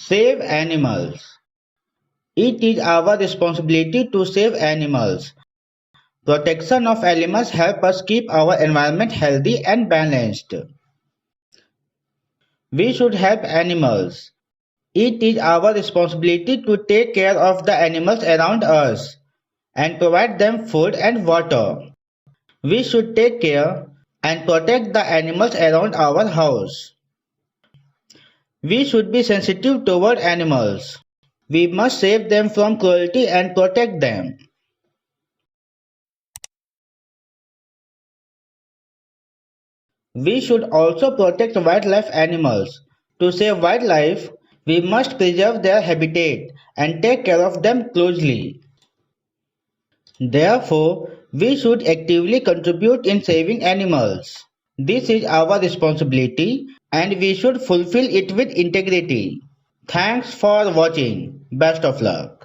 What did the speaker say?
Save animals. It is our responsibility to save animals. Protection of animals help us keep our environment healthy and balanced. We should help animals. It is our responsibility to take care of the animals around us and provide them food and water. We should take care and protect the animals around our house. We should be sensitive toward animals. We must save them from cruelty and protect them. We should also protect wildlife animals. To save wildlife, we must preserve their habitat and take care of them closely. Therefore, we should actively contribute in saving animals. This is our responsibility and we should fulfill it with integrity. Thanks for watching. Best of luck.